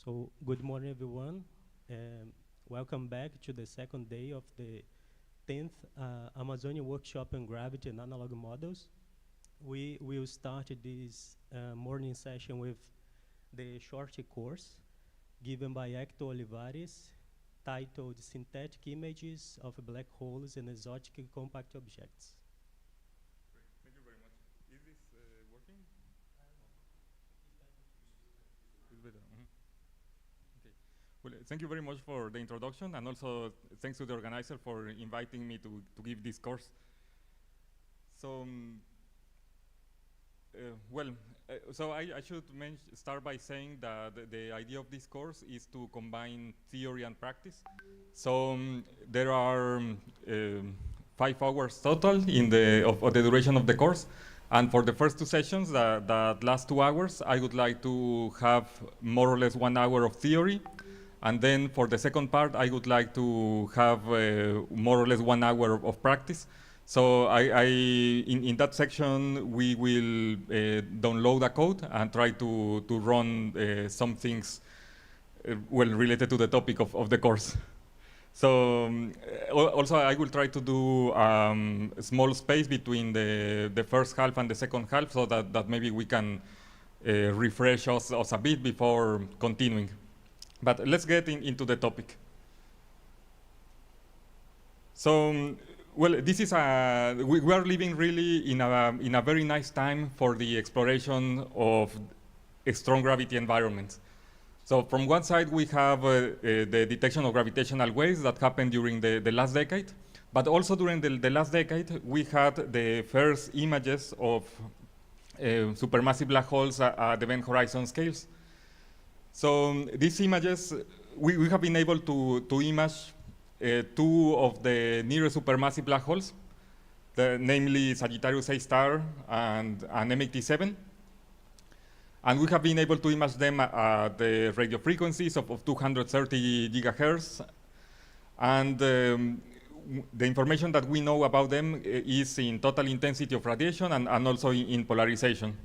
So, good morning, everyone. Um, Welcome back to the second day of the 10th Amazonian Workshop on Gravity and Analog Models. We will start this morning session with the short course given by Héctor Olivares, titled Synthetic Images of Black Holes and Exotic Compact Objects. Great. Thank you very much. Is this working? It's better. Okay. Well, thank you very much for the introduction, and also thanks to the organizer for inviting me to give this course. So, well, so I should start by saying that the idea of this course is to combine theory and practice. So there are 5 hours total in of the duration of the course. And for the first 2 sessions, that last 2 hours, I would like to have more or less 1 hour of theory. And then for the second part, I would like to have more or less 1 hour of practice. So in that section, we will download a code and try to run some things well related to the topic of the course. So also I will try to do a small space between the first half and the second half, so that maybe we can refresh us a bit before continuing. But let's get into the topic. So, well, this is we are living really in a very nice time for the exploration of strong gravity environments. So from one side, we have the detection of gravitational waves that happened during the last decade. But also during the last decade, we had the first images of supermassive black holes at event horizon scales. So these images, we have been able to image 2 of the nearest supermassive black holes, namely Sagittarius A star and M87. And we have been able to image them at the radio frequencies of 230 gigahertz. And the information that we know about them is in total intensity of radiation and also in polarization.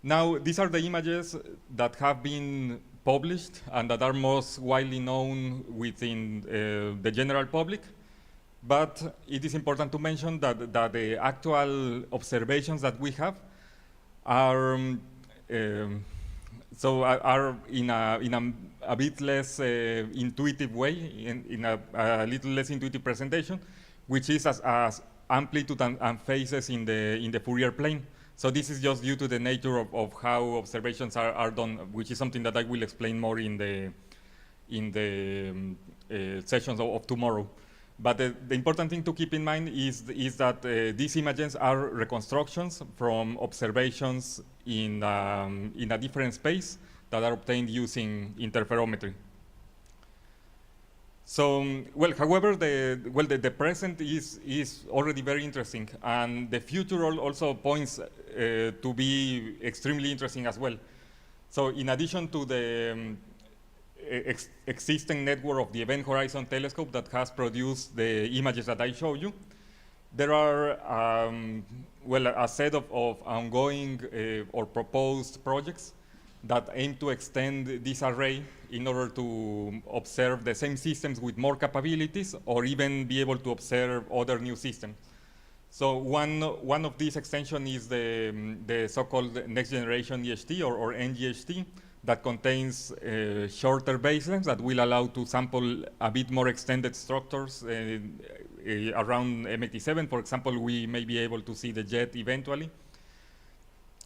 Now, these are the images that have been published and that are most widely known within the general public. But it is important to mention that the actual observations that we have are are in a bit less intuitive way, in a little less intuitive presentation, which is as amplitude and phases in the Fourier plane. So this is just due to the nature of how observations are done, which is something that I will explain more in the sessions of tomorrow. But the important thing to keep in mind is that these images are reconstructions from observations in a different space that are obtained using interferometry. So, well, however, the present is already very interesting, and the future also points to be extremely interesting as well. So, in addition to the existing network of the Event Horizon Telescope that has produced the images that I showed you, there are well, a set of ongoing or proposed projects that aim to extend this array in order to observe the same systems with more capabilities, or even be able to observe other new systems. So one of these extensions is the so-called next generation EHT or NGHT that contains shorter baselengths that will allow to sample a bit more extended structures around M87. For example, we may be able to see the jet eventually.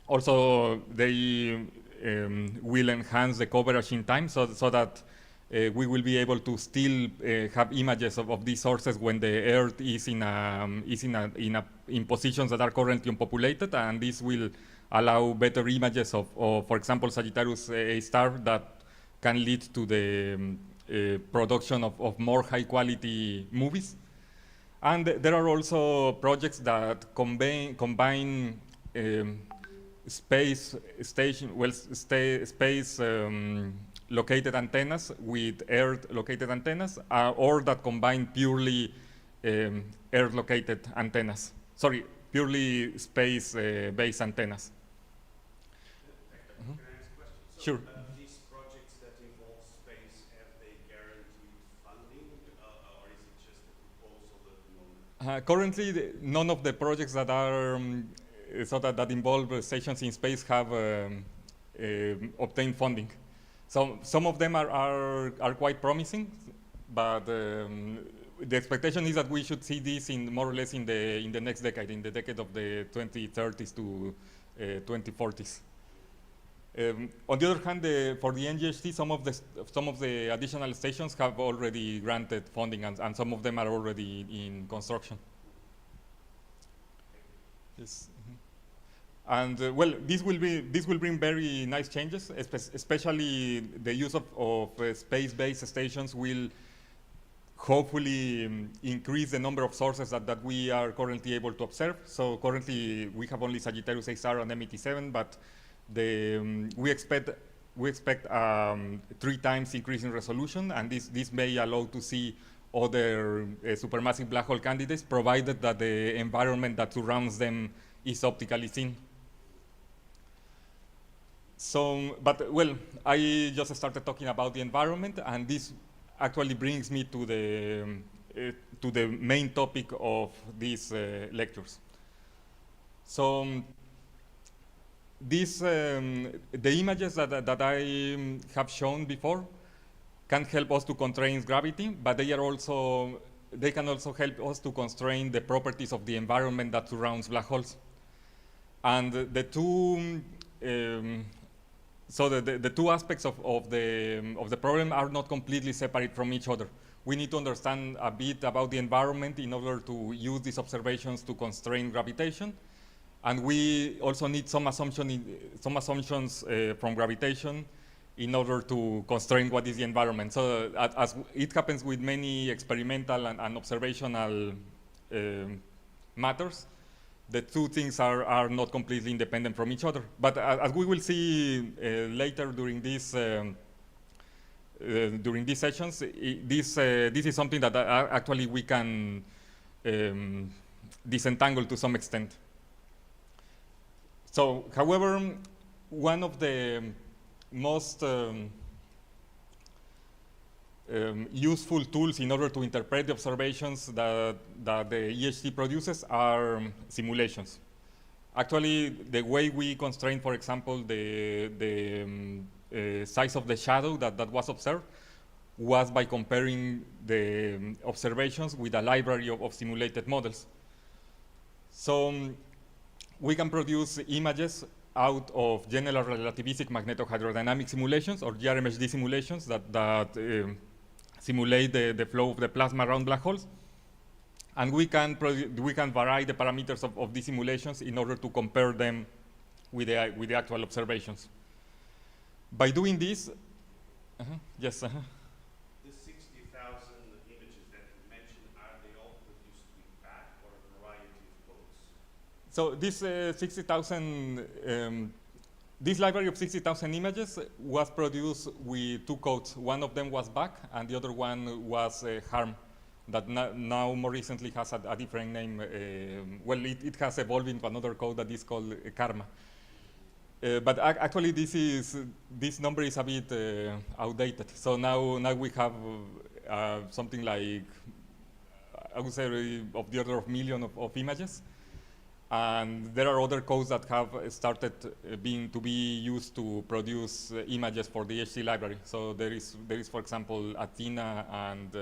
Also, they will enhance the coverage in time so that we will be able to still have images of these sources when the Earth is in positions that are currently unpopulated, and this will allow better images of for example, Sagittarius A star that can lead to the production of more high-quality movies. And there are also projects that combine space located antennas with Earth located antennas, or that combine purely Earth located antennas. Sorry, purely space based antennas. Can I ask a question? So, Sure. These projects Currently, none of the projects that are that involve stations in space have obtained funding. So some of them are quite promising, but the expectation is that we should see this in more or less in the next decade, in the decade of the 2030s to 2040s. On the other hand, for the NGHT, some of the additional stations have already granted funding, and some of them are already in construction. Yes. And well, this will bring very nice changes, especially the use of space-based stations will hopefully increase the number of sources that we are currently able to observe. So currently we have only Sagittarius XR and MET7, but we expect 3 times increase in resolution, and this may allow to see other supermassive black hole candidates, provided that the environment that surrounds them is optically seen. So, but well, I just started talking about the environment, and this actually brings me to the main topic of these lectures. So the images that I have shown before can help us to constrain gravity, but they can also help us to constrain the properties of the environment that surrounds black holes. And the two so the two aspects of the problem are not completely separate from each other. We need to understand a bit about the environment in order to use these observations to constrain gravitation, and we also need some assumptions from gravitation in order to constrain what is the environment. So as it happens with many experimental and observational matters, the two things are not completely independent from each other. But as we will see later during these sessions, this is something that actually we can disentangle to some extent. So, however, one of the most useful tools in order to interpret the observations that the EHT produces are simulations. Actually, the way we constrain, for example, the size of the shadow that was observed was by comparing the observations with a library of simulated models. So we can produce images out of general relativistic magnetohydrodynamic simulations, or GRMHD simulations that simulate the flow of the plasma around black holes, and we can vary the parameters of these simulations in order to compare them with the actual observations. By doing this, yes. The 60,000 images that you mentioned, are they all produced with back or a variety of codes? So this 60,000. This library of 60,000 images was produced with 2 codes. One of them was BAC, and the other one was HARM, that now more recently has a different name. Well, it has evolved into another code that is called KARMA. But actually, this number is a bit outdated. So now we have something like, I would say, of the order of million of images. And there are other codes that have started to be used to produce images for the HT library. So there is, for example, Athena and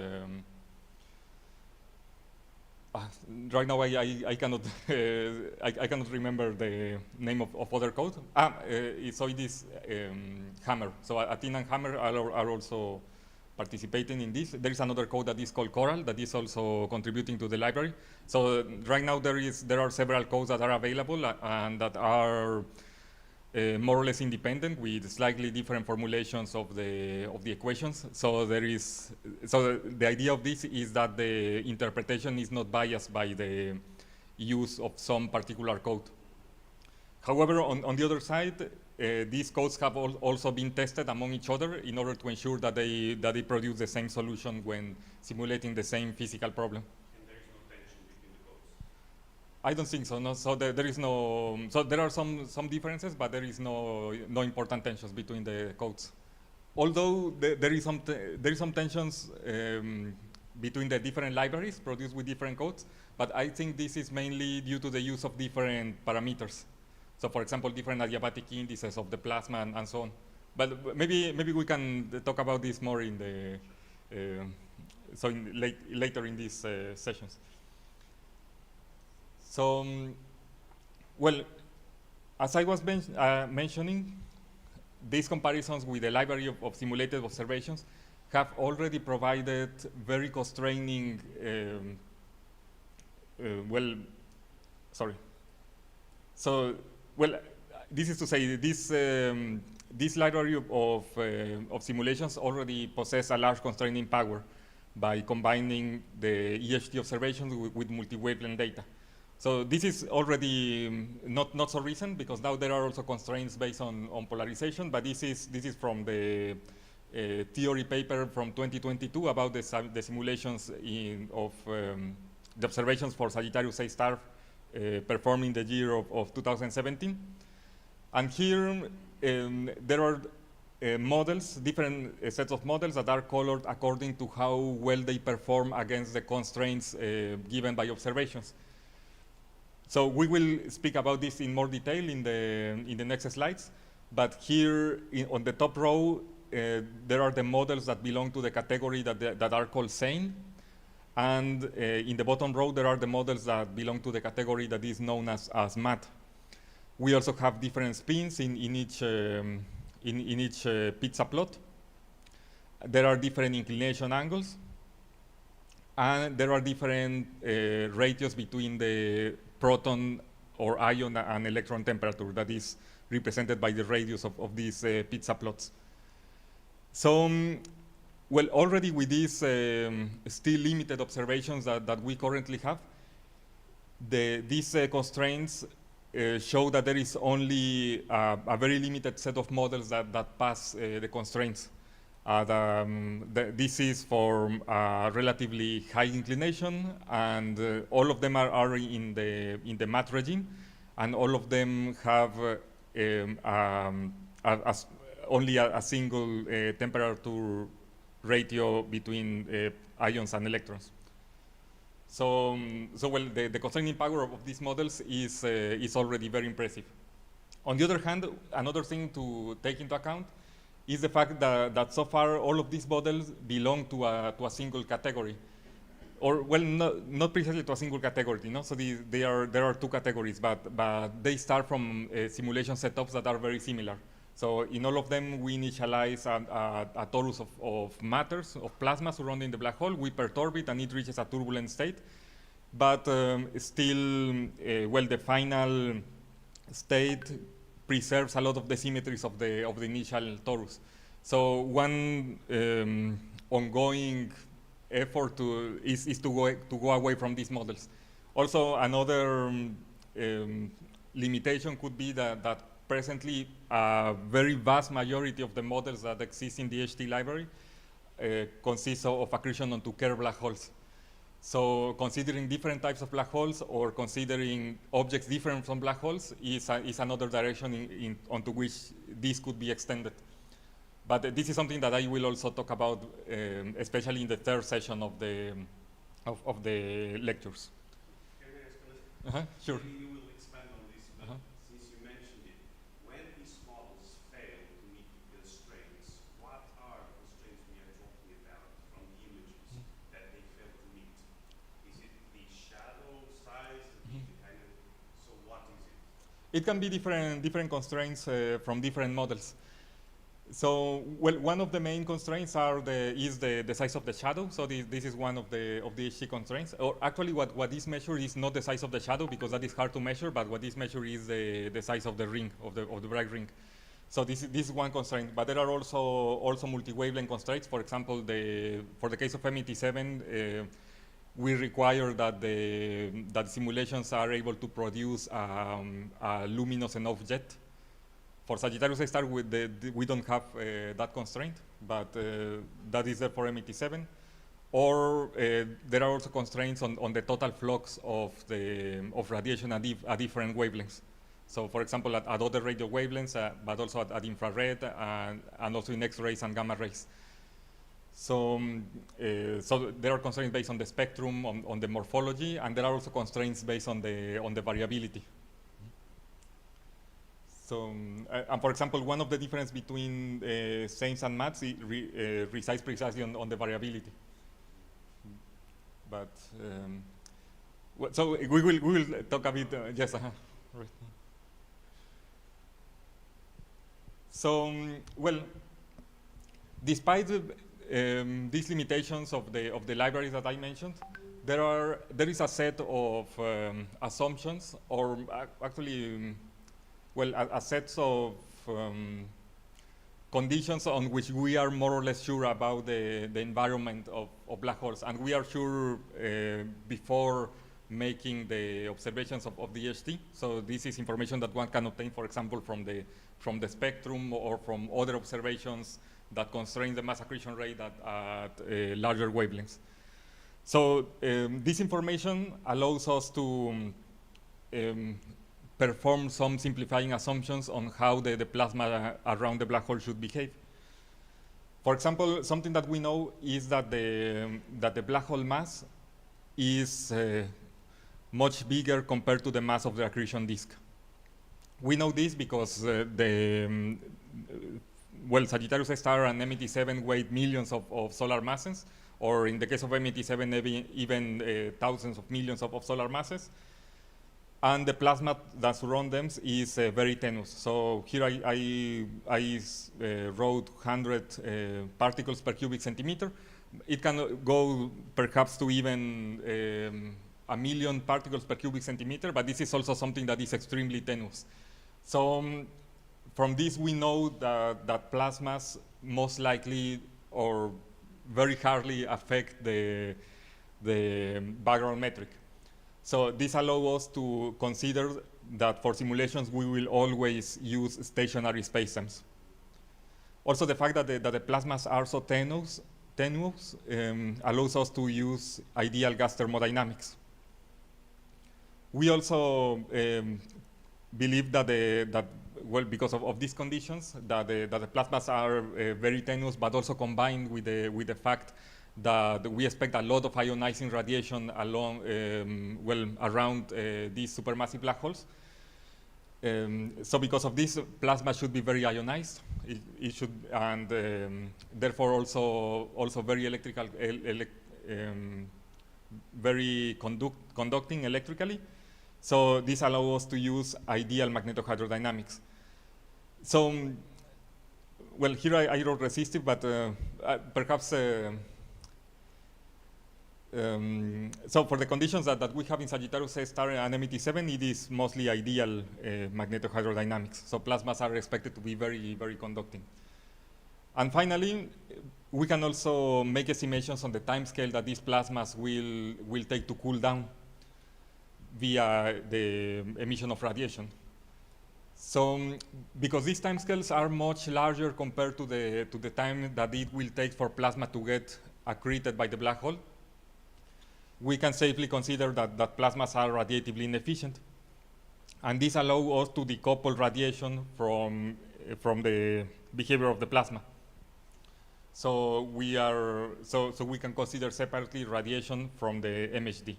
right now I cannot I cannot remember the name of other code. So it is Hammer. So Athena and Hammer are also participating in this. There is another code that is called Coral that is also contributing to the library. So right now there are several codes that are available and that are more or less independent with slightly different formulations of the equations. So the idea of this is that the interpretation is not biased by the use of some particular code. However, on the other side, these codes have also been tested among each other in order to ensure that they produce the same solution when simulating the same physical problem. And there is no tension between the codes? I don't think so. No. So there is no. So there are some differences, but there is no important tensions between the codes. Although there is some tensions between the different libraries produced with different codes, But I think this is mainly due to the use of different parameters. So for example, different adiabatic indices of the plasma and so on. But maybe we can talk about this more in the later in these sessions. So, well, as I was mentioning, these comparisons with the library of simulated observations have already provided very constraining, this is to say this library of simulations already possess a large constraining power by combining the EHT observations with multi-wavelength data. So this is already not so recent, because now there are also constraints based on polarization, but this is from the theory paper from 2022 about the simulations of the observations for Sagittarius A star performed in the year of 2017. And here there are models, different sets of models that are colored according to how well they perform against the constraints given by observations. So we will speak about this in more detail in the next slides. But here on the top row, there are the models that belong to the category that are called sane. And in the bottom row, there are the models that belong to the category that is known as MAT. We also have different spins in each pizza plot. There are different inclination angles. And there are different ratios between the proton or ion and electron temperature that is represented by the radius of these pizza plots. So, well, already with these still limited observations that we currently have, these constraints show that there is only a very limited set of models that pass the constraints. This is for relatively high inclination, and all of them are in the MAT regime, and all of them have only a single temperature ratio between ions and electrons. So well, the constraining power of these models is already very impressive. On the other hand, another thing to take into account is the fact that so far all of these models belong to a single category, or well, not precisely to a single category. So there are two categories, but they start from simulation setups that are very similar. So in all of them, we initialize a torus of matters, of plasma surrounding the black hole. We perturb it, and it reaches a turbulent state. But still, well, the final state preserves a lot of the symmetries of the initial torus. So one ongoing effort is to go away from these models. Also, another limitation could be that presently a very vast majority of the models that exist in the HT library consist of accretion onto curved black holes. So considering different types of black holes, or considering objects different from black holes, is another direction onto which this could be extended. But this is something that I will also talk about, especially in the third session of the lectures. Can I ask a question? Sure. Maybe you will expand on this, but since you mentioned it, when these models fail to meet the constraints, what are the constraints we are talking about from the images that they fail to meet? Is it the shadow size, so what is it? It can be different constraints from different models. So, well, one of the main constraints is the size of the shadow. So this is one of the HT constraints. Or actually, what is measured is not the size of the shadow, because that is hard to measure. But what is measured is the size of the ring, of the bright ring. So this is one constraint. But there are also multi-wavelength constraints. For example, for the case of M87, we require that simulations are able to produce a luminous enough jet. For Sagittarius A star, we don't have that constraint, but that is there for M87. Or there are also constraints on the total flux of radiation at different wavelengths. So, for example, at other radio wavelengths, but also at infrared, and also in X-rays and gamma rays. So there are constraints based on the spectrum, on the morphology, and there are also constraints based on the variability. So, and for example, one of the difference between SAMES and MATS resides precisely on the variability. But so we will talk a bit. Yes. Right. So well, despite these limitations of the libraries that I mentioned, there is a set of assumptions, or actually, well, a set of conditions on which we are more or less sure about the environment of black holes, and we are sure before making the observations of the HT. So this is information that one can obtain, for example, from the spectrum or from other observations that constrain the mass accretion rate at larger wavelengths. So this information allows us to perform some simplifying assumptions on how the plasma around the black hole should behave. For example, something that we know is that the black hole mass is much bigger compared to the mass of the accretion disk. We know this because Sagittarius A star and M87 weigh millions of solar masses, or in the case of M87, even thousands of millions of solar masses. And the plasma that surrounds them is very tenuous. So here I wrote 100 particles per cubic centimeter. It can go perhaps to even 1,000,000 particles per cubic centimeter, but this is also something that is extremely tenuous. So from this we know that plasmas most likely or very hardly affect the background metric. So this allows us to consider that for simulations we will always use stationary spacetimes. Also, the fact that the plasmas are so tenuous allows us to use ideal gas thermodynamics. We also believe that because of these conditions, that the plasmas are very tenuous, but also combined with the fact that we expect a lot of ionizing radiation along, around these supermassive black holes. So because of this, plasma should be very ionized. It should, and therefore also very electrical, very conducting electrically. So this allows us to use ideal magnetohydrodynamics. So, well, here I wrote resistive, but perhaps. So for the conditions that we have in Sagittarius A star and M87, it is mostly ideal magnetohydrodynamics. So plasmas are expected to be very, very conducting. And finally, we can also make estimations on the time scale that these plasmas will take to cool down via the emission of radiation. So because these time scales are much larger compared to the time that it will take for plasma to get accreted by the black hole, we can safely consider that plasmas are radiatively inefficient. And this allows us to decouple radiation from the behavior of the plasma. So we can consider separately radiation from the MHD.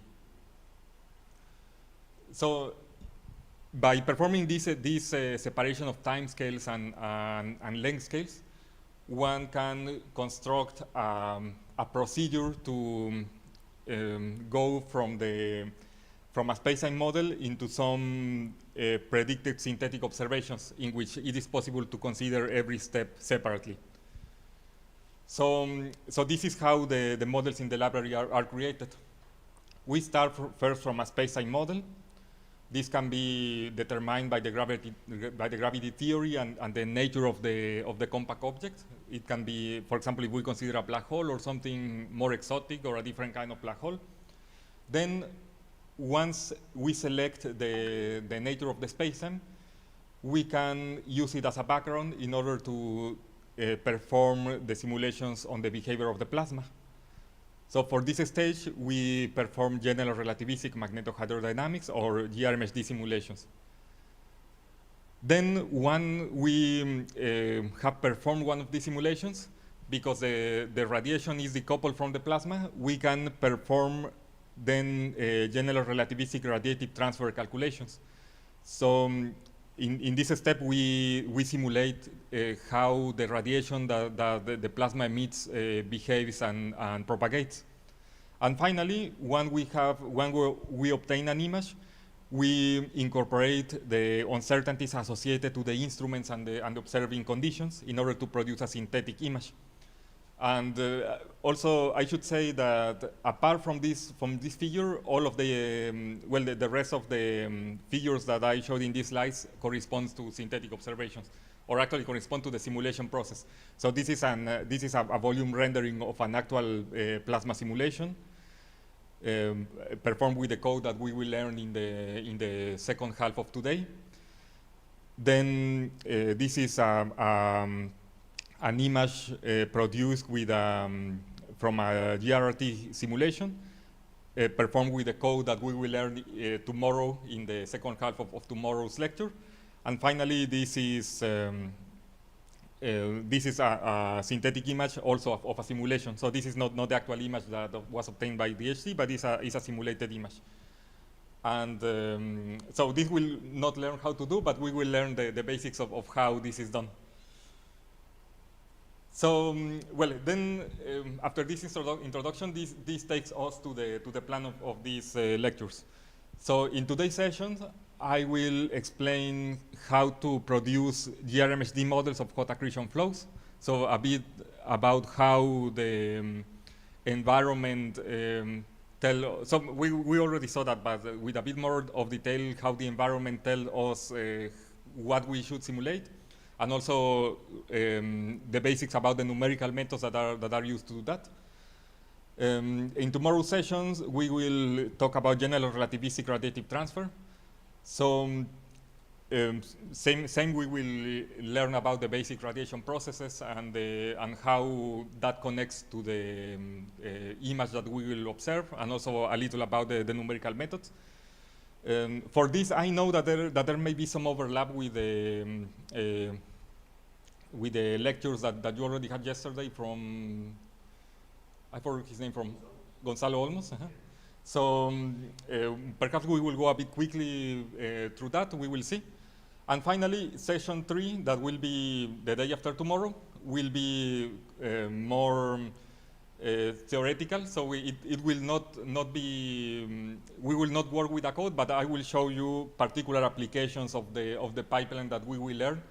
So by performing this separation of time scales and length scales, one can construct a procedure to go from a space-time model into some predicted synthetic observations in which it is possible to consider every step separately. So this is how the models in the library are created. We start first from a space-time model. This can be determined by the gravity theory and the nature of the compact object. It can be, for example, if we consider a black hole or something more exotic or a different kind of black hole. Then once we select the nature of the spacetime, we can use it as a background in order to perform the simulations on the behavior of the plasma. So for this stage, we perform general relativistic magnetohydrodynamics or GRMHD simulations. Then when we have performed one of these simulations, because the radiation is decoupled from the plasma, we can perform then general relativistic radiative transfer calculations. So in this step, we simulate how the radiation that the plasma emits behaves and propagates. And finally, when we obtain an image, we incorporate the uncertainties associated to the instruments and the observing conditions in order to produce a synthetic image. And also, I should say that apart from this figure, all of the the rest of the figures that I showed in these slides corresponds to synthetic observations, or actually correspond to the simulation process. So this is a volume rendering of an actual plasma simulation performed with the code that we will learn in the second half of today. Then this is an image produced with from a GRT simulation, performed with the code that we will learn tomorrow in the second half of tomorrow's lecture. And finally, this is a synthetic image also of a simulation. So this is not the actual image that was obtained by DHC, but it's a simulated image. And so this will not learn how to do, but we will learn the basics of how this is done. So, then after this introduction, this takes us to the plan of these lectures. So in today's session, I will explain how to produce GRMHD models of hot accretion flows. So a bit about how the environment so we already saw that, but with a bit more of detail, how the environment tells us what we should simulate, and also the basics about the numerical methods that are used to do that. In tomorrow's sessions, we will talk about general relativistic radiative transfer. So same we will learn about the basic radiation processes and how that connects to the image that we will observe, and also a little about the numerical methods. For this, I know that there may be some overlap with the lectures that you already had yesterday from, I forgot his name, from Gonzalo Olmos. So perhaps we will go a bit quickly through that, we will see. And finally, session 3, that will be the day after tomorrow, will be more theoretical. So it will not be, we will not work with a code, but I will show you particular applications of the pipeline that we will learn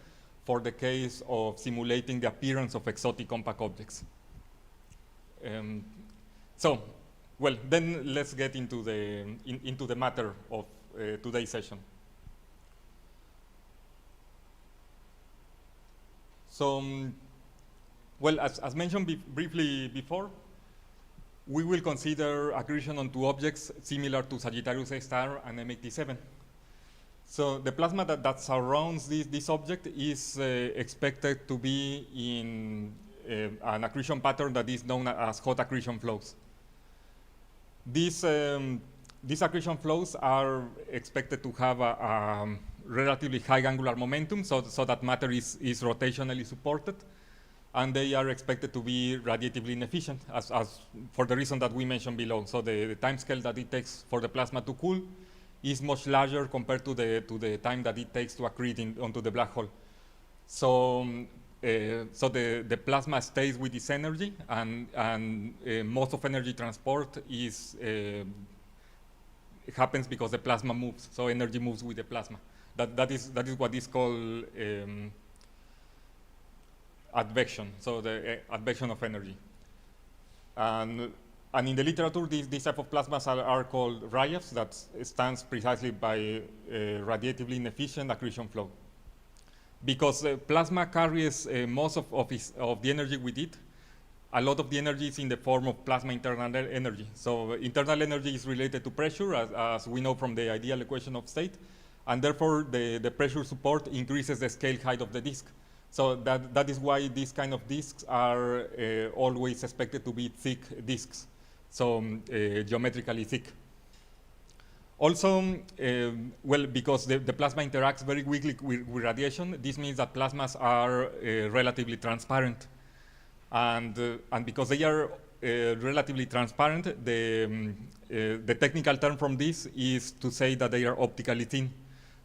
for the case of simulating the appearance of exotic compact objects. So, then let's get into the matter of today's session. So, as mentioned briefly before, we will consider accretion onto objects similar to Sagittarius A star and M87. So the plasma that surrounds this object is expected to be in an accretion pattern that is known as hot accretion flows. These accretion flows are expected to have a relatively high angular momentum, so that matter is rotationally supported, and they are expected to be radiatively inefficient, as for the reason that we mentioned below. So the time scale that it takes for the plasma to cool is much larger compared to the time that it takes to accrete onto the black hole. So the plasma stays with this energy, and most of energy transport happens because the plasma moves. So energy moves with the plasma. That is what is called advection. So the advection of energy. And in the literature, these type of plasmas are called RIAFs. That stands precisely by radiatively inefficient accretion flow. Because plasma carries most of the energy with it, a lot of the energy is in the form of plasma internal energy. So internal energy is related to pressure, as we know from the ideal equation of state, and therefore the pressure support increases the scale height of the disk. So that is why these kind of disks are always expected to be thick disks, so geometrically thick. Also, because the plasma interacts very weakly with radiation, this means that plasmas are relatively transparent. And because they are relatively transparent, the technical term from this is to say that they are optically thin.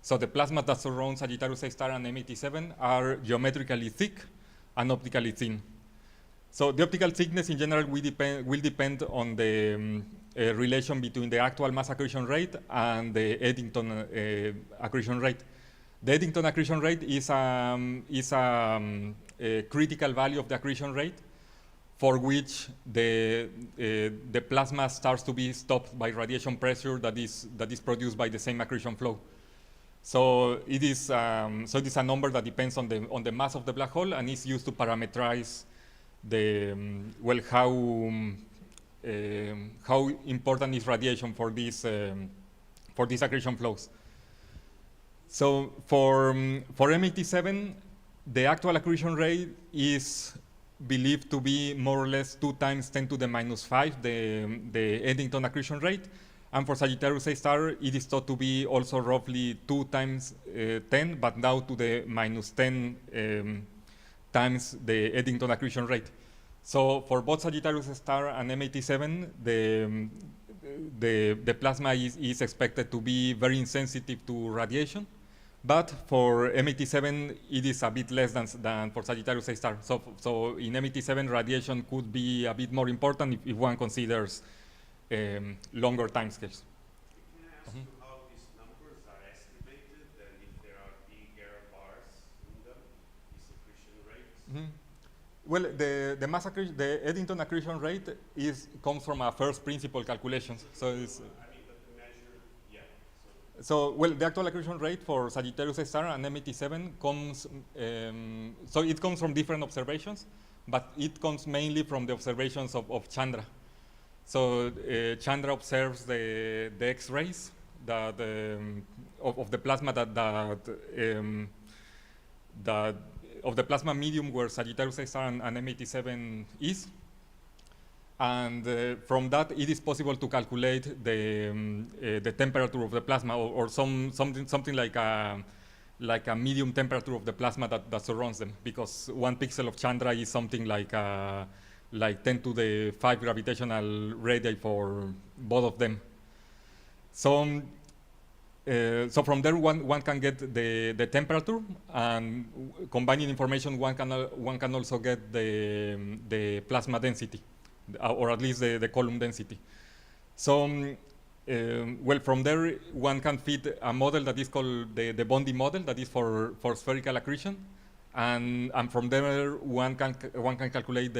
So the plasma that surround Sagittarius A star and M87 are geometrically thick and optically thin. So the optical thickness in general will depend on the relation between the actual mass accretion rate and the Eddington accretion rate. The Eddington accretion rate is a critical value of the accretion rate for which the plasma starts to be stopped by radiation pressure that is produced by the same accretion flow. So it is a number that depends on the mass of the black hole and is used to parameterize the how important is radiation for these accretion flows. So for M87, the actual accretion rate is believed to be more or less 2 times 10 to the minus 5, the Eddington accretion rate. And for Sagittarius A star, it is thought to be also roughly 2 times 10, but now to the minus 10 times the Eddington accretion rate. So for both Sagittarius A star and M87, the plasma is expected to be very insensitive to radiation. But for M87, it is a bit less than for Sagittarius A star. So in M87, radiation could be a bit more important if one considers longer time scales. Can I ask you how these numbers are estimated and if there are big error bars in them, these accretion rates? Mm-hmm. Well, the Eddington accretion rate comes from a first principle calculations. So it's, But the measure, yeah. So, well, the actual accretion rate for Sagittarius A star and M87 comes, so it comes from different observations, but it comes mainly from the observations of Chandra. So Chandra observes the X-rays of the plasma of the plasma medium where Sagittarius A star and M87 is. And from that, it is possible to calculate the temperature of the plasma, or something like a medium temperature of the plasma that surrounds them, because 1 pixel of Chandra is something like 10 to the 5 gravitational radii for both of them. So from there, one can get the temperature, and combining information, one can also get the plasma density, or at least the column density. So, well, from there, one can fit a model that is called the Bondi model, that is for spherical accretion, and from there one can calculate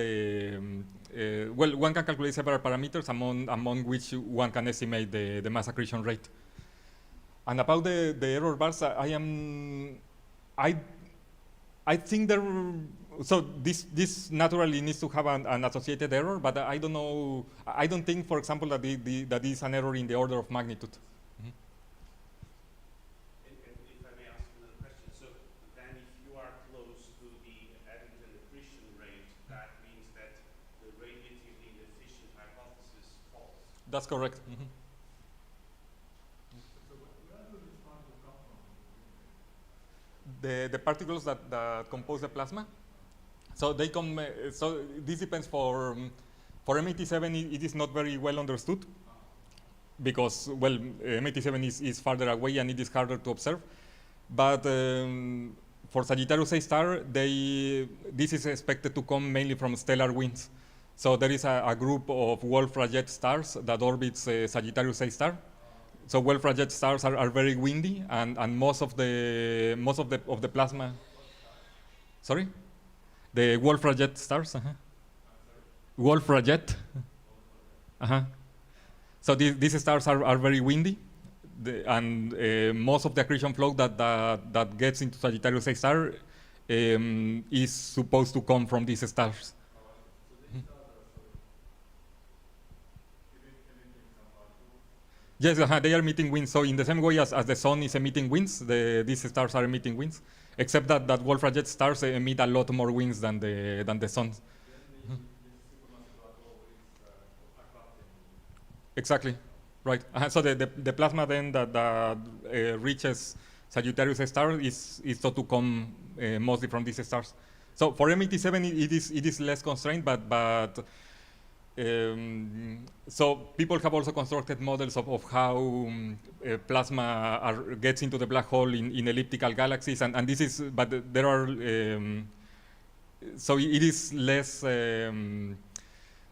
one can calculate several parameters, among which one can estimate the mass accretion rate. And about the error bars, I think there. So this naturally needs to have an associated error, but I don't know. I don't think, for example, that that is an error in the order of magnitude. Mm-hmm. And if I may ask another question, so then if you are close to the Eddington accretion rate, that means that the radiatively inefficient hypothesis falls. That's correct. Mm-hmm. The particles that compose the plasma. So they come. So this depends for M87. It is not very well understood because, well, M87 is farther away and it is harder to observe. But for Sagittarius A star, this is expected to come mainly from stellar winds. So there is a group of Wolf-Rayet stars that orbits Sagittarius A star. So Wolf-Rayet stars are very windy, and most of the plasma. Sorry, the Wolf-Rayet stars. Wolf-Rayet. So these stars are very windy, and most of the accretion flow that gets into Sagittarius A star is supposed to come from these stars. Yes, they are emitting winds. So in the same way as the sun is emitting winds, these stars are emitting winds, except that Wolf-Rayet stars emit a lot more winds than the sun. Exactly, right. So the plasma then that reaches Sagittarius A star is thought to come mostly from these stars. So for M87, it is less constrained, but so people have also constructed models of how plasma gets into the black hole in elliptical galaxies, and this is, but there are, so it is less, it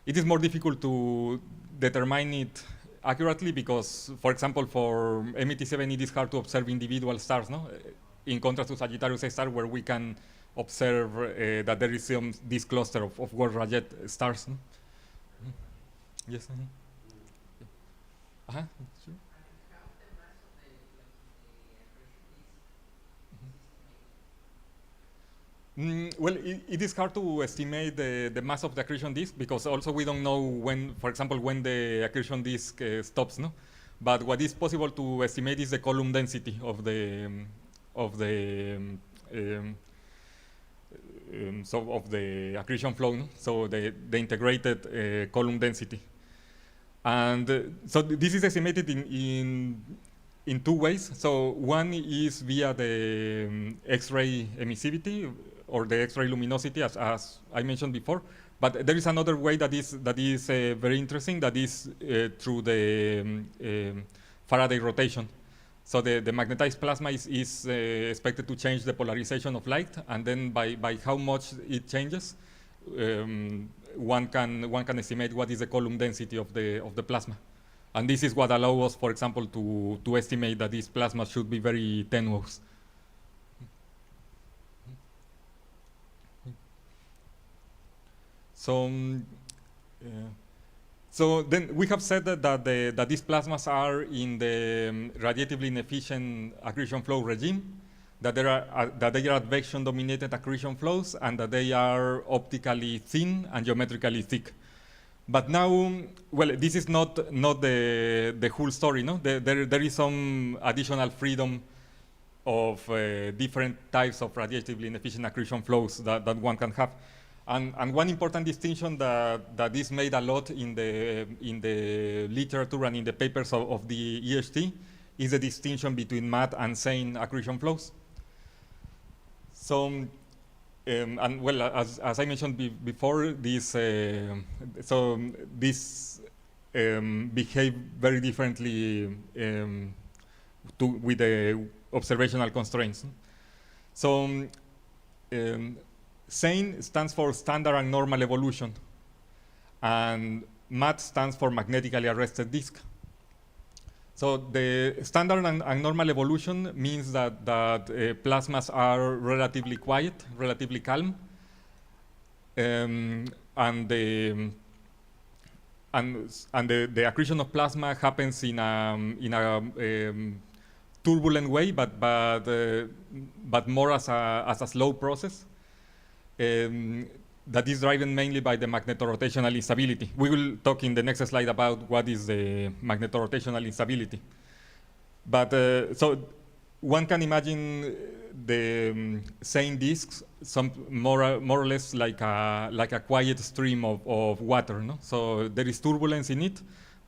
is more difficult to determine it accurately because, for example, for M87, it is hard to observe individual stars, no? In contrast to Sagittarius A star, where we can observe that there is this cluster of Wolf-Rayet stars. No? Yes. Sure. Well, it is hard to estimate the mass of the accretion disk because also we don't know when, for example, when the accretion disk stops, no? But what is possible to estimate is the column density of the so of the accretion flow, no? So the integrated column density. And so this is estimated in two ways. So one is via the X-ray emissivity or the X-ray luminosity, as I mentioned before. But there is another way that is very interesting. That is through the Faraday rotation. So the magnetized plasma is expected to change the polarization of light, and then by how much it changes, one can estimate what is the column density of the plasma, and this is what allows us, for example, to estimate that this plasma should be very tenuous. So then we have said that these plasmas are in the radiatively inefficient accretion flow regime, that they are advection-dominated accretion flows, and that they are optically thin and geometrically thick. But now, well, this is not the whole story, no? There is some additional freedom of different types of radiatively inefficient accretion flows that one can have. And one important distinction that is made a lot in the literature and in the papers of the EHT is the distinction between matte and sane accretion flows. So, and well, as I mentioned before, these behave very differently with the observational constraints. So. Sane stands for standard and normal evolution, and matte stands for magnetically arrested disk. So the standard and normal evolution means that plasmas are relatively quiet, relatively calm, and the accretion of plasma happens in a turbulent way, but more as a slow process. That is driven mainly by the magnetorotational instability. We will talk in the next slide about what is the magnetorotational instability. But so one can imagine the same disks, more or less like a quiet stream of water. No? So there is turbulence in it,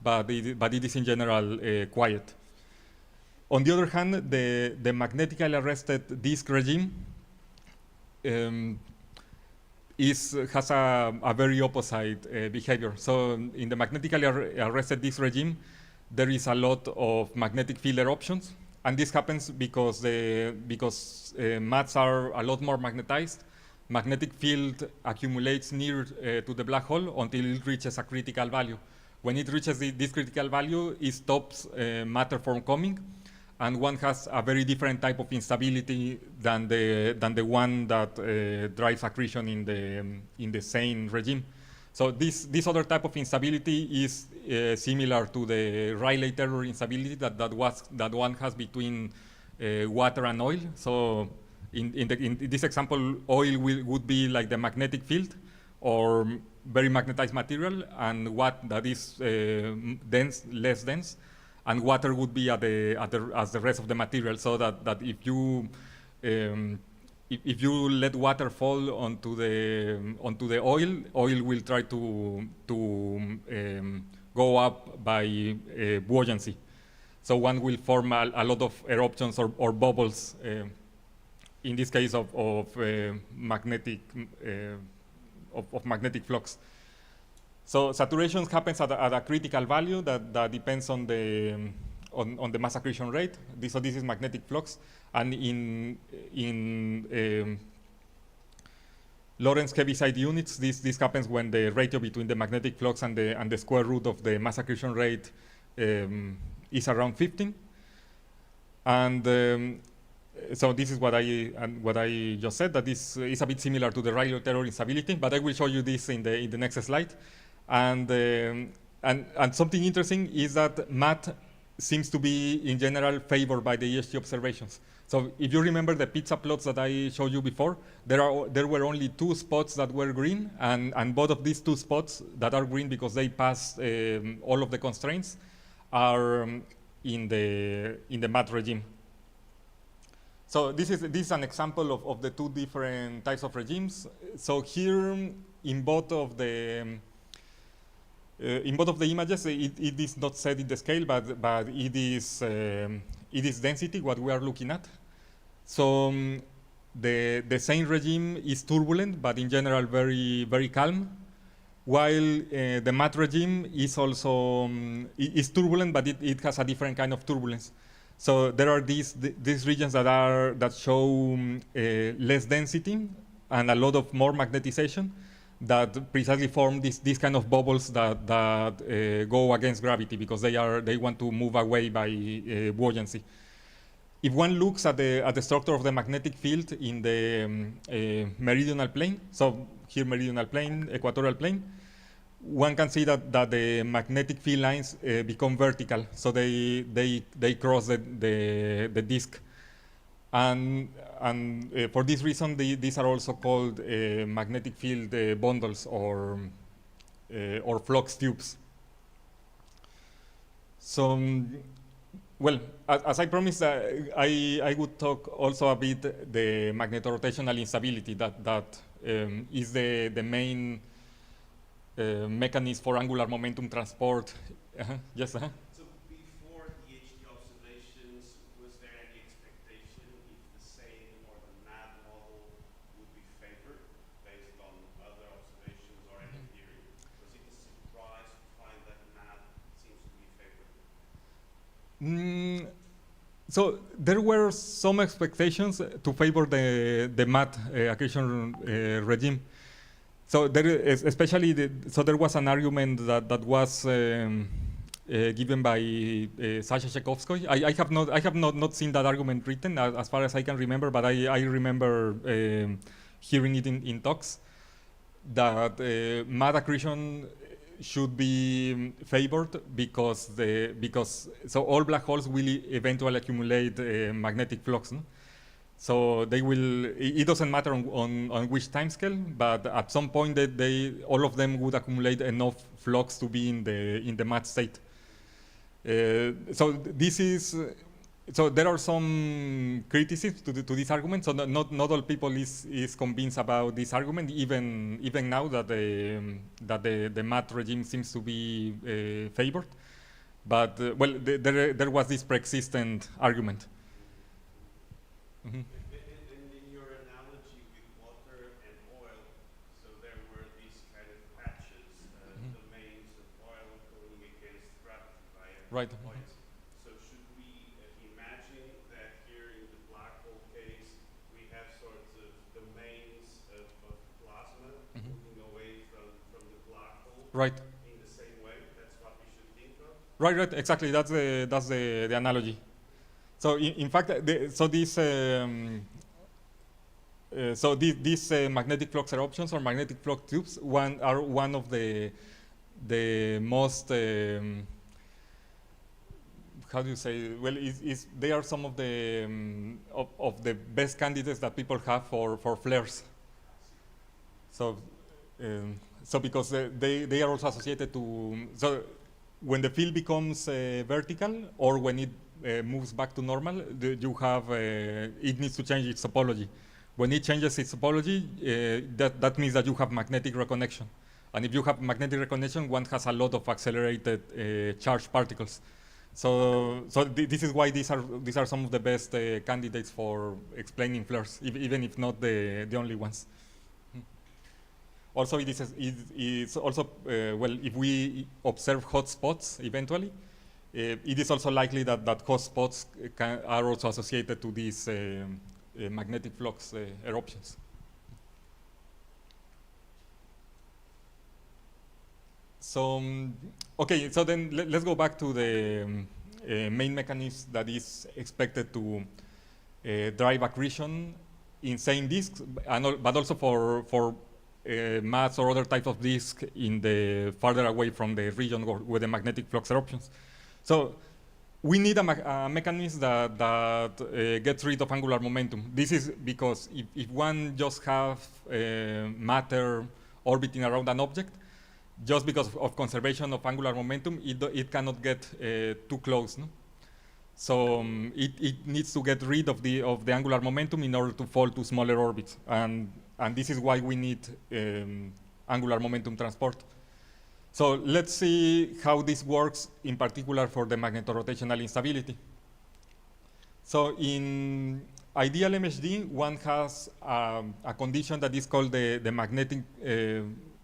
but it is in general quiet. On the other hand, the magnetically arrested disk regime has a very opposite behavior. So in the magnetically arrested disk regime, there is a lot of magnetic field eruptions, and this happens because mattes are a lot more magnetized. Magnetic field accumulates near to the black hole until it reaches a critical value. When it reaches this critical value, it stops matter from coming, and one has a very different type of instability than the one that drives accretion in the sane regime. So this other type of instability is similar to the Rayleigh-Taylor instability that one has between water and oil. So in this example, oil would be like the magnetic field or very magnetized material, and what that is dense, less dense. And water would be as the rest of the material, so that if you let water fall onto the oil will try to go up by buoyancy. So one will form a lot of eruptions or bubbles in this case of magnetic of magnetic flux. So saturation happens at a critical value that depends on the mass accretion rate. So this is magnetic flux, and in Lorentz Heaviside units, this happens when the ratio between the magnetic flux and the square root of the mass accretion rate is around 15. And so this is what I just said, that this is a bit similar to the Rayleigh-Taylor instability, but I will show you this in the next slide. And something interesting is that math seems to be in general favored by the ESG observations. So if you remember the pizza plots that I showed you before, there were only 2 spots that were green, and both of these 2 spots that are green because they pass all of the constraints are in the math regime. So this is an example of the 2 different types of regimes. So here in both of the images, it is not set in the scale, but it is density what we are looking at. So the same regime is turbulent, but in general very very calm, while the math regime is also is turbulent, but it has a different kind of turbulence. So there are these regions that show less density and a lot of more magnetization that precisely form these kind of bubbles that go against gravity because they want to move away by buoyancy. If one looks at the structure of the magnetic field in the meridional plane, so here meridional plane, equatorial plane, one can see that the magnetic field lines become vertical, so they cross the disk, and for this reason these are also called magnetic field bundles or flux tubes. So well, as I promised, I would talk also a bit the magnetorotational instability that is the main mechanism for angular momentum transport. Yes. So before the HT observations, was there any expectation if the same or the NAD model would be favored based on other observations or any theory? Was it a surprise to find that NAD seems to be favored? So there were some expectations to favor the math accretion regime. So there is especially there was an argument that was given by Sasha Tchaikovsky. I have not seen that argument written as far as I can remember, but I remember hearing it in talks that math accretion should be favored because all black holes will eventually accumulate magnetic flux. No? So they will. It doesn't matter on which time scale, but at some point all of them would accumulate enough flux to be in the math state. So this is. So there are some criticisms to this argument. So not all people is convinced about this argument, even now that the math regime seems to be favored. But well, there was this pre-existent argument. Mm-hmm. And in your analogy with water and oil, so there were these kind of patches, domains of oil going against gravity via right. buoyancy. So should we imagine that here in the black hole case, we have sorts of domains of plasma moving away from the black hole? Right. In the same way, that's what we should think of? Right, exactly. That's the analogy. So in fact, these magnetic flux eruptions or magnetic flux tubes are one of the most how do you say? Well, they are some of the best candidates that people have for flares. So because they are also associated to when the field becomes vertical or when it moves back to normal, you have it needs to change its topology. When it changes its topology, that means that you have magnetic reconnection, and if you have magnetic reconnection, one has a lot of accelerated charged particles. This is why these are some of the best candidates for explaining flares, even if not the only ones. Also, it's also well, if we observe hotspots eventually, it is also likely that hotspots are also associated to these magnetic flux eruptions. So, okay, so then let's go back to the main mechanism that is expected to drive accretion in same disks, but also for mass or other types of disk in the farther away from the region where the magnetic flux eruptions. So we need a mechanism that gets rid of angular momentum. This is because if one just have matter orbiting around an object, just because of conservation of angular momentum, it cannot get too close. No? So it needs to get rid of the angular momentum in order to fall to smaller orbits, and this is why we need angular momentum transport. So let's see how this works, in particular for the magnetorotational instability. So in ideal MHD, one has a condition that is called the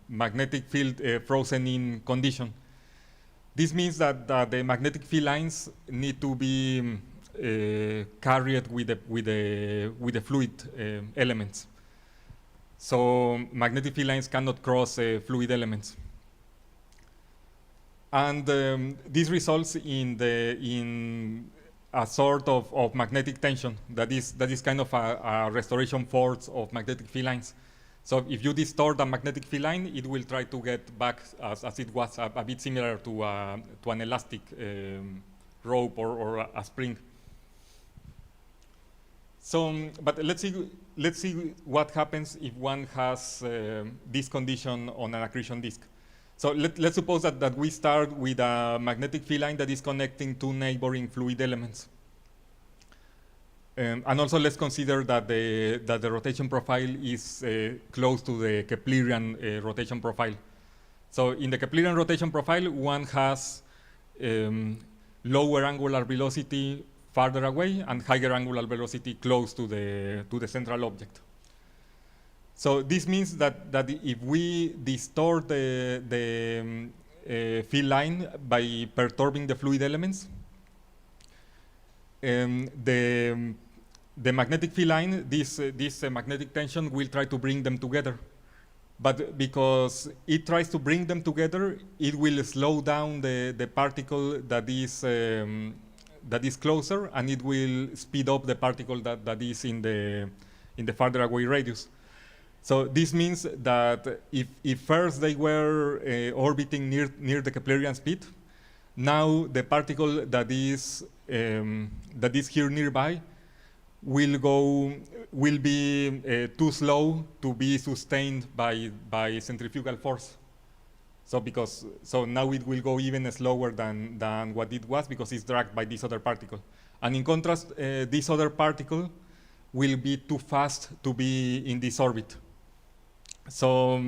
magnetic field frozen in condition. This means that the magnetic field lines need to be carried with the fluid elements. So magnetic field lines cannot cross fluid elements. And this results in a sort of magnetic tension that is kind of a restoration force of magnetic field lines. So if you distort a magnetic field line, it will try to get back as it was, a bit similar to an elastic rope or a spring. So, but let's see what happens if one has this condition on an accretion disk. So let's suppose that we start with a magnetic field line that is connecting two neighboring fluid elements. And also let's consider that the rotation profile is close to the Keplerian rotation profile. So in the Keplerian rotation profile, one has lower angular velocity farther away and higher angular velocity close to the central object. So this means that if we distort the field line by perturbing the fluid elements, the magnetic field line, this magnetic tension will try to bring them together. But because it tries to bring them together, it will slow down the particle that is closer, and it will speed up the particle that is in the farther away radius. So this means that if first they were orbiting near the Keplerian speed, now the particle that is here nearby will be too slow to be sustained by centrifugal force. So now it will go even slower than what it was, because it's dragged by this other particle. And in contrast, this other particle will be too fast to be in this orbit. So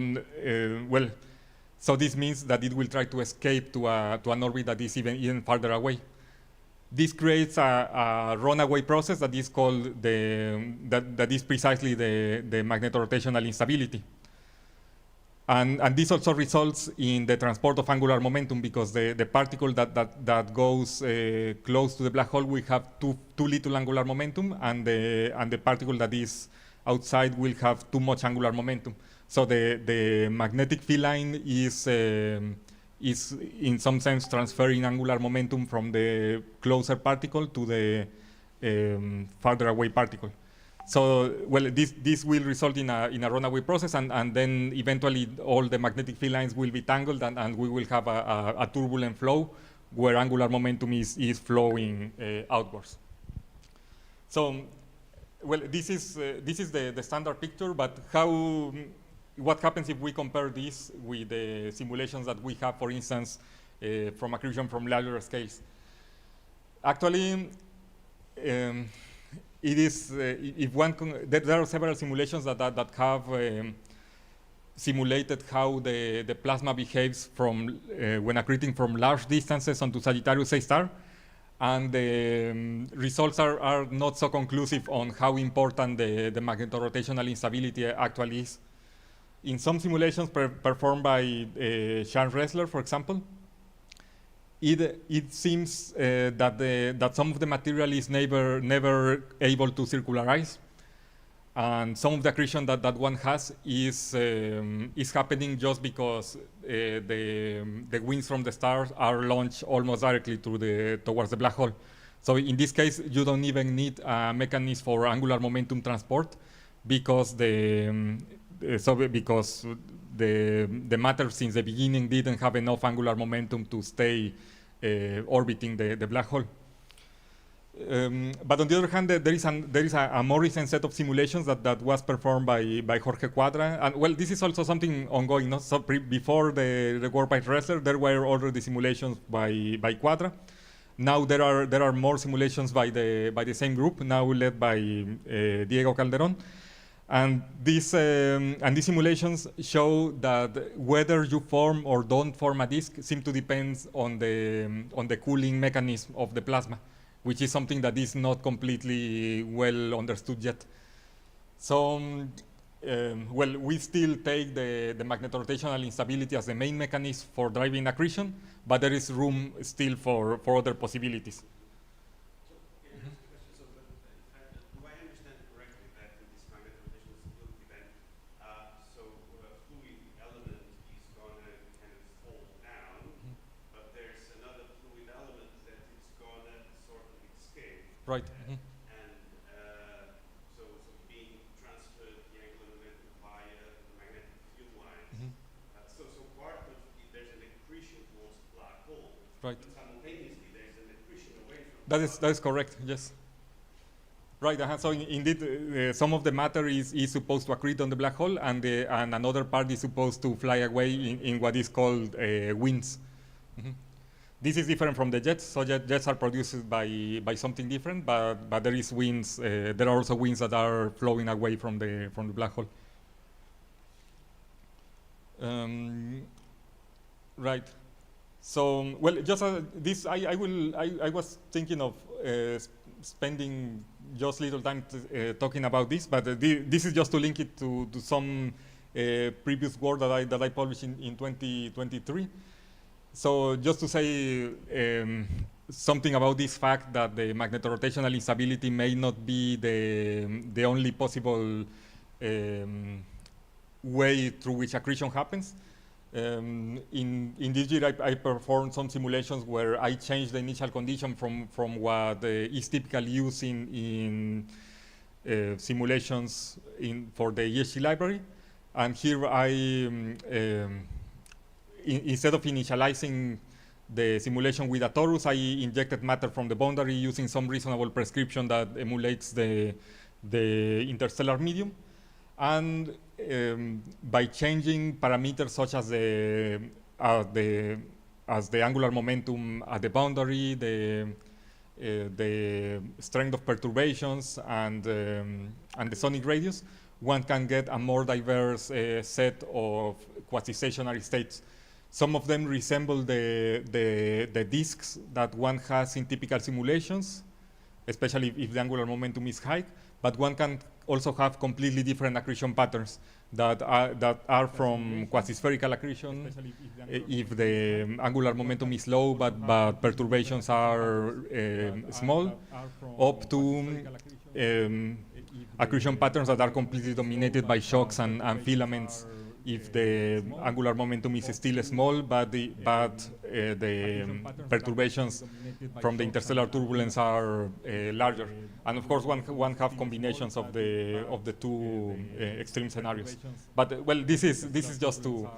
so this means that it will try to escape to an orbit that is even farther away. This creates a runaway process that is called that is precisely the magnetorotational instability. And this also results in the transport of angular momentum, because the particle that goes close to the black hole will have too little angular momentum, and the particle that is outside will have too much angular momentum. So the magnetic field line is in some sense transferring angular momentum from the closer particle to the farther away particle. So, well, this will result in a runaway process, and then eventually all the magnetic field lines will be tangled, and we will have a turbulent flow where angular momentum is flowing outwards. So, well, this is the standard picture, but what happens if we compare this with the simulations that we have, for instance, from accretion from larger scales? Actually, it is there are several simulations that have simulated how the plasma behaves from when accreting from large distances onto Sagittarius A star, and the results are not so conclusive on how important the magnetorotational instability actually is. In some simulations performed by Sean Ressler, for example, it seems that some of the material is never able to circularize, and some of the accretion that one has is happening just because the winds from the stars are launched almost directly towards the black hole. So in this case, you don't even need a mechanism for angular momentum transport, because because the matter since the beginning didn't have enough angular momentum to stay orbiting the black hole. But on the other hand, there is a more recent set of simulations that was performed by Jorge Quadra, and well, this is also something ongoing. No? So before the work by Ressler, there were already simulations by Quadra. Now there are more simulations by the same group, now led by Diego Calderón. And these simulations show that whether you form or don't form a disk seem to depend on the cooling mechanism of the plasma, which is something that is not completely well understood yet. So, well, we still take the magnetorotational instability as the main mechanism for driving accretion, but there is room still for other possibilities. Right. Mm-hmm. And so being transferred the angular momentum via the magnetic field lines. Mm-hmm. So part of there's an accretion towards the black hole. Right. But simultaneously there's an accretion away from. That is correct. Yes. Right. So indeed, some of the matter is supposed to accrete on the black hole, and another part is supposed to fly away in what is called winds. Mm-hmm. This is different from the jets. So jets are produced by something different, but there is winds. There are also winds that are flowing away from the black hole. Right. So well, just this I was thinking of spending just little time talking about this, but this is just to link it to some previous work that I published in 2023. So just to say something about this fact that the magnetorotational instability may not be the only possible way through which accretion happens. In this year, I performed some simulations where I changed the initial condition from what is typically used in simulations for the ESG library, and here instead of initializing the simulation with a torus, I injected matter from the boundary using some reasonable prescription that emulates the interstellar medium. And by changing parameters such as the angular momentum at the boundary, the strength of perturbations, and the sonic radius, one can get a more diverse set of quasi-stationary states. Some of them resemble the disks that one has in typical simulations, especially if the angular momentum is high, but one can also have completely different accretion patterns that are from quasi-spherical accretion if the angular momentum is low but perturbations are small, up to accretion patterns that are completely dominated by shocks and filaments if the angular momentum is still small, but the perturbations from the interstellar turbulence are larger. And of course, one have combinations of the two extreme scenarios. But well, this is just to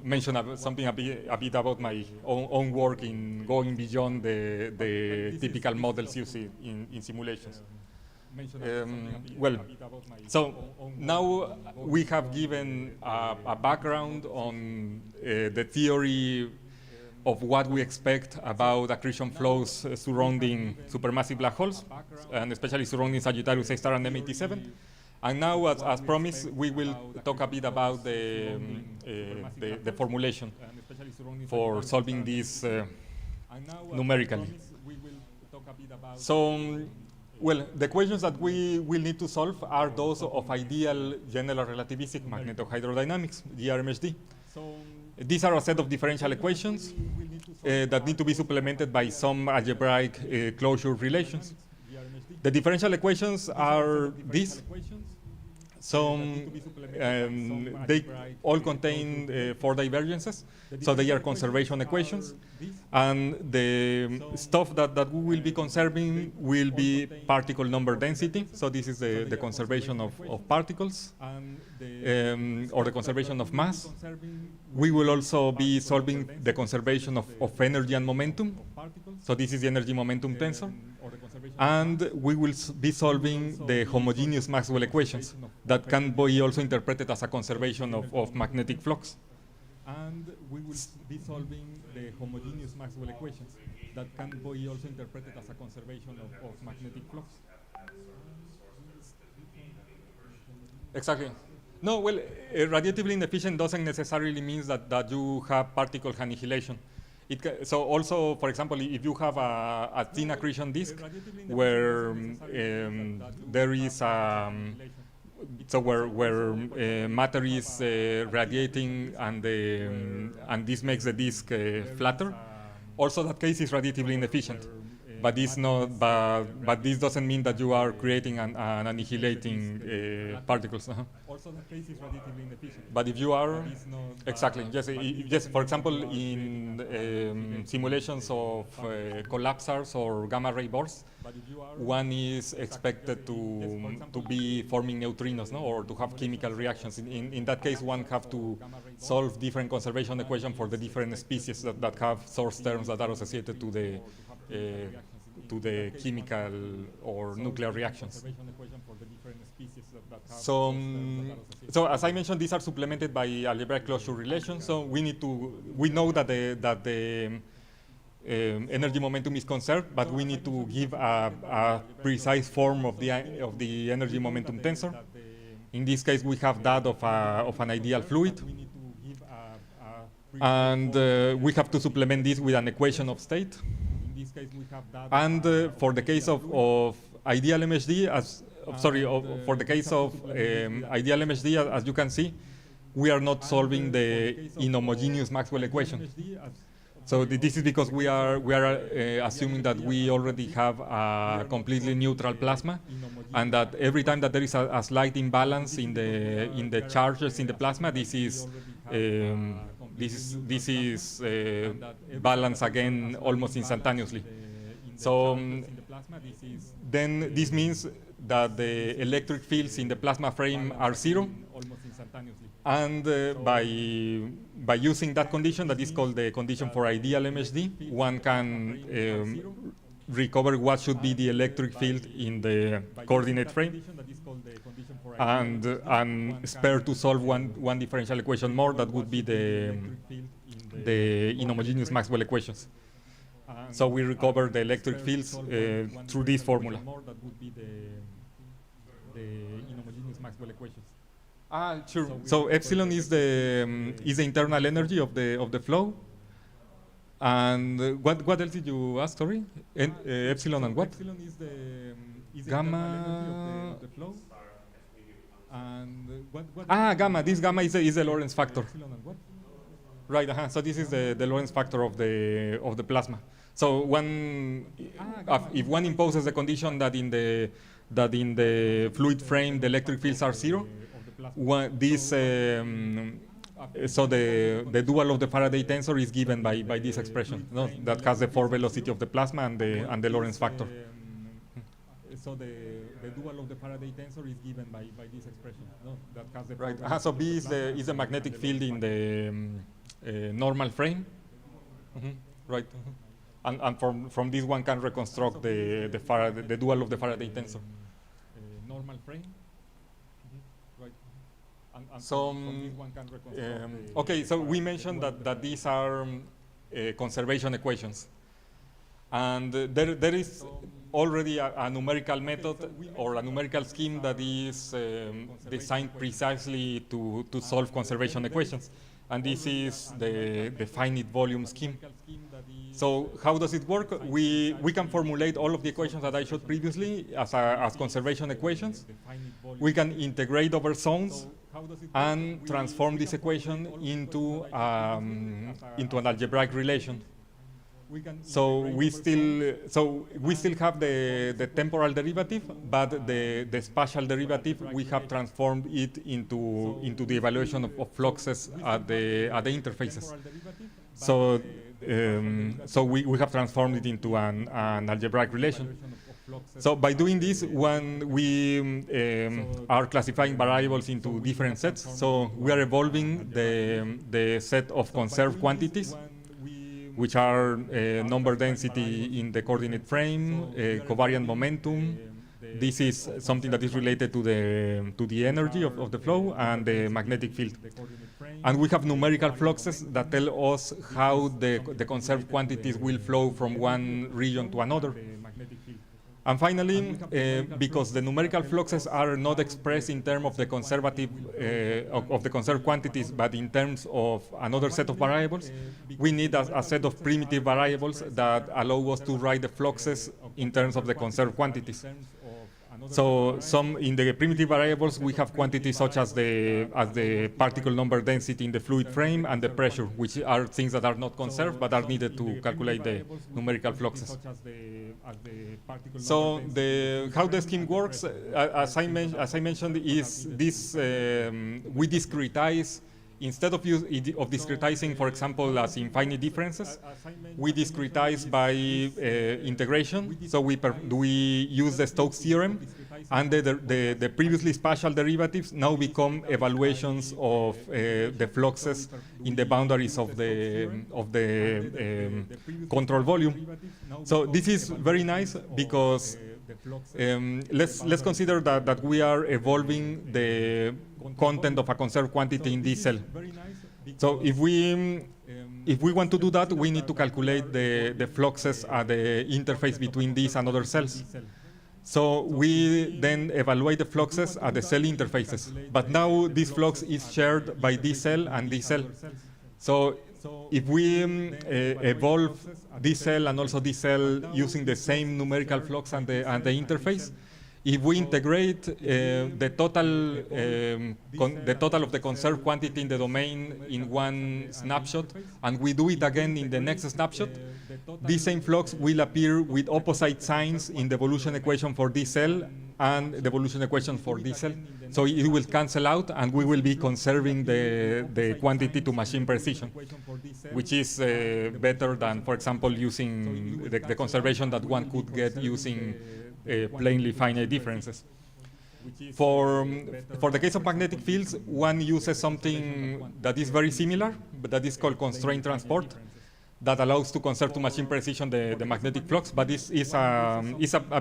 mention something a bit about my own work in going beyond the typical models used in simulations. Well, so now we have given a background on the theory of what we expect about accretion flows surrounding supermassive black holes, and especially surrounding Sagittarius A star and M87. And now, as promised, we will talk a bit about the formulation for solving this numerically. So, well, the equations that we will need to solve are those of ideal general relativistic magnetohydrodynamics, GRMHD. These are a set of differential equations that need to be supplemented by some algebraic closure relations. The differential equations are these. So they all contain 4 divergences, so they are conservation equations. And the stuff that we will be conserving will be particle number density. So this is the conservation of particles, or the conservation of mass. We will also be solving the conservation of energy and momentum. So this is the energy momentum tensor. And we will be solving the homogeneous Maxwell equations that can be also interpreted as a conservation of magnetic flux. And we will be solving the homogeneous Maxwell equations that can be also interpreted as a conservation of magnetic flux. Exactly. No, well, radiatively inefficient doesn't necessarily mean that you have particle annihilation. So also, for example, if you have a thin accretion disk where there is where matter is radiating and this makes the disk flatter, also that case is radiatively inefficient. But this doesn't mean that you are creating and annihilating particles. Also, the case is radiatively inefficient. But if you are, exactly, yes. For example, in simulations of collapsars or gamma ray bursts, one is expected to be forming neutrinos, no, or to have chemical reactions. In that case, one have to solve different conservation equations for the different species that have source terms that are associated to the chemical or nuclear reactions. So as I mentioned, these are supplemented by algebraic closure relations. So we know that the energy momentum is conserved, but we need to give a precise form of the energy momentum tensor. In this case, we have that of an ideal fluid. And we have to supplement this with an equation of state. And for the case of ideal MHD, for the case of ideal MHD, as you can see, we are not solving the inhomogeneous Maxwell equation. So this is because we are assuming that we already have a completely neutral plasma, and that every time that there is a slight imbalance in the charges in the plasma, this is balanced again almost instantaneously. So then this means that the electric fields in the plasma frame are 0. And by using that condition, that is called the condition for ideal MHD, one can recover what should be the electric field in the coordinate frame, and spare to solve one differential equation more, that would be the inhomogeneous Maxwell equations. So we recover the electric fields through this formula. Sure. So epsilon is the internal energy of the flow. And what else did you ask? Sorry, epsilon and what? Epsilon is the gamma energy of the flow. And gamma. This gamma is the Lorentz factor. Right. So this is the Lorentz factor of the plasma. So if one imposes the condition that in the fluid frame the electric fields are 0, so the dual of the Faraday tensor is given by this expression, no? That has the 4 velocity of the plasma and the Lorentz factor. So the dual of the Faraday tensor is given by this expression, no? That has the right. So B is the magnetic field in the normal frame, right? And from this one can reconstruct the dual of the Faraday tensor. Normal frame. So, okay, so we mentioned that these are conservation equations. And there is already a numerical method or a numerical scheme that is designed precisely to solve conservation equations. and this is the finite volume scheme. So how does it work? We can formulate all of the equations that I showed previously as conservation equations. We can integrate over zones and transform this equation into an algebraic relation. So we still have the temporal derivative, but the spatial derivative we have transformed it into the evaluation of fluxes at the interfaces. So we have transformed it into an algebraic relation. So by doing this, when we are classifying variables into different sets, so we are evolving the set of conserved quantities, which are number density in the coordinate frame, covariant momentum. This is something that is related to the energy of the flow and the magnetic field. And we have numerical fluxes that tell us how the conserved quantities will flow from one region to another. And finally, because the numerical fluxes are not expressed in terms of the conservative of the conserved quantities, but in terms of another set of variables, we need a set of primitive variables that allow us to write the fluxes in terms of the conserved quantities. So in the primitive variables, we have quantities such as the particle number density in the fluid frame and the pressure, which are things that are not conserved but are needed to calculate the numerical fluxes. So how the scheme works, as I mentioned, is this we discretize. Instead of discretizing, for example, as infinite differences, we discretize by integration. So we use the Stokes theorem, and the previously spatial derivatives now become evaluations of the fluxes in the boundaries of the control volume. So this is very nice because let's consider that we are evolving the content of a conserved quantity in this cell. So if we want to do that, we need to calculate the fluxes at the interface between these and other cells. So we then evaluate the fluxes at the cell interfaces. But now this flux is shared by this cell and this cell. So if we evolve this cell and also this cell using the same numerical flux and the interface, if we integrate the total of the conserved quantity in the domain in one snapshot, and we do it again in the next snapshot, this same flux will appear with opposite signs in the evolution equation for this cell and the evolution equation for this cell. So it will cancel out, and we will be conserving the quantity to machine precision, which is better than, for example, using the conservation that one could get using plainly finite differences. For the case of magnetic fields, one uses something that is very similar, but that is called constraint transport, that allows to conserve to machine precision the magnetic flux, but this is a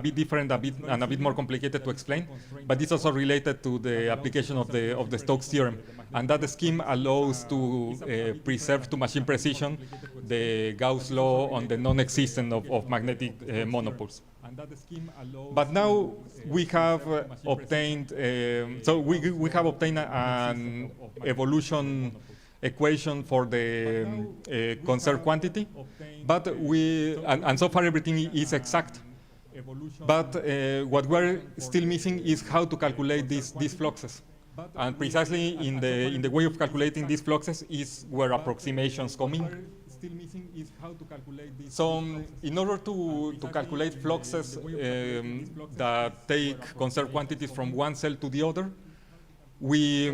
bit different, and a bit more complicated to explain. But it's also related to the application of the Stokes theorem, and that scheme allows to preserve to machine precision the Gauss law on the non-existence of magnetic monopoles. But now we have obtained we have obtained an evolution equation for the conserved quantity, but and so far everything is exact. But what we're still missing is how to calculate these fluxes. And precisely in the way of calculating these fluxes is where approximations come in. So in order to calculate fluxes that take conserved quantities from one cell to the other, we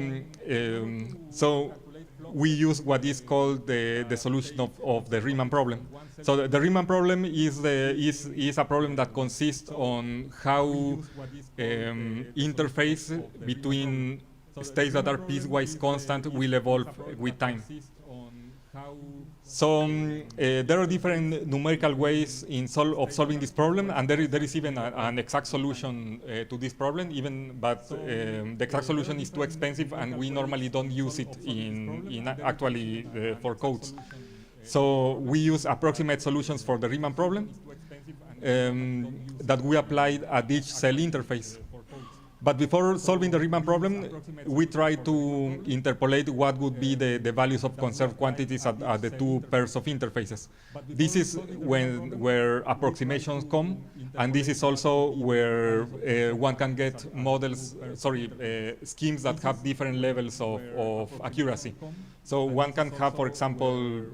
use what is called the solution of the Riemann problem. So the Riemann problem is a problem that consists on how interface between states that are piecewise constant will evolve with time. So there are different numerical ways of solving this problem, and there is even an exact solution to this problem. But the exact solution is too expensive, and we normally don't use it actually for codes. So we use approximate solutions for the Riemann problem that we applied at each cell interface. But before solving the Riemann problem, we try to interpolate what would be the values of conserved quantities at the two pairs of interfaces. This is where approximations come, and this is also where one can get models, schemes that have different levels of accuracy. So one can have, for example,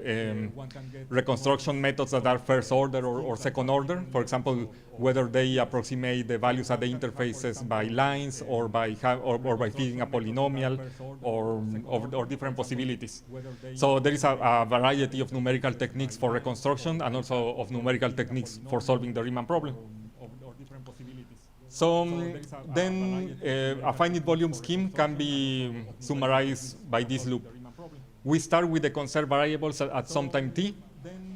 reconstruction methods that are first order or second order. For example, whether they approximate the values at the interfaces by lines or by feeding a polynomial or different possibilities. So there is a variety of numerical techniques for reconstruction and also of numerical techniques for solving the Riemann problem. So then a finite volume scheme can be summarized by this loop. We start with the conserved variables at some time t.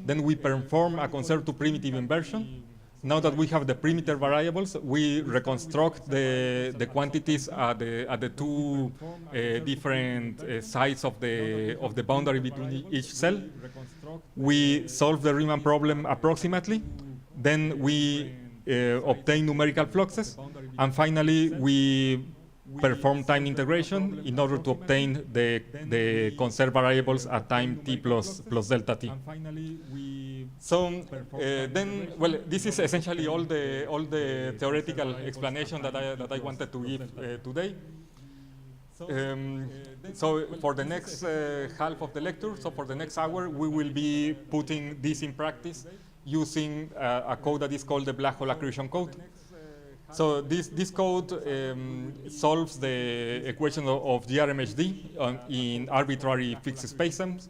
Then we perform a conserved to primitive inversion. Now that we have the primitive variables, we reconstruct the quantities at the two different sides of the boundary between each cell. We solve the Riemann problem approximately. Then we obtain numerical fluxes. And finally, we perform time integration in order to obtain the conserved variables at time t plus delta t. So then, well, this is essentially all the theoretical explanation that I wanted to give today. So for the next half of the lecture, so for the next hour, we will be putting this in practice using a code that is called the black hole accretion code. So this code solves the equation of GRMHD in arbitrary fixed spaces.